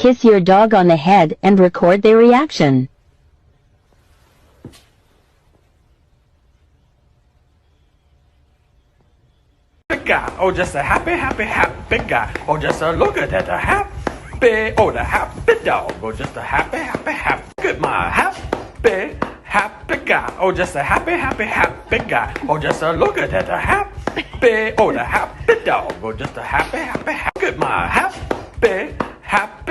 Kiss your dog on the head and record their reaction. Big guy, oh just a happy big guy, oh just a look at that, a happy, oh the happy dog, oh just a happy look at my happy guy, oh just a happy big guy, oh just a look at that, a happy, oh the happy dog, oh just a happy look at my happy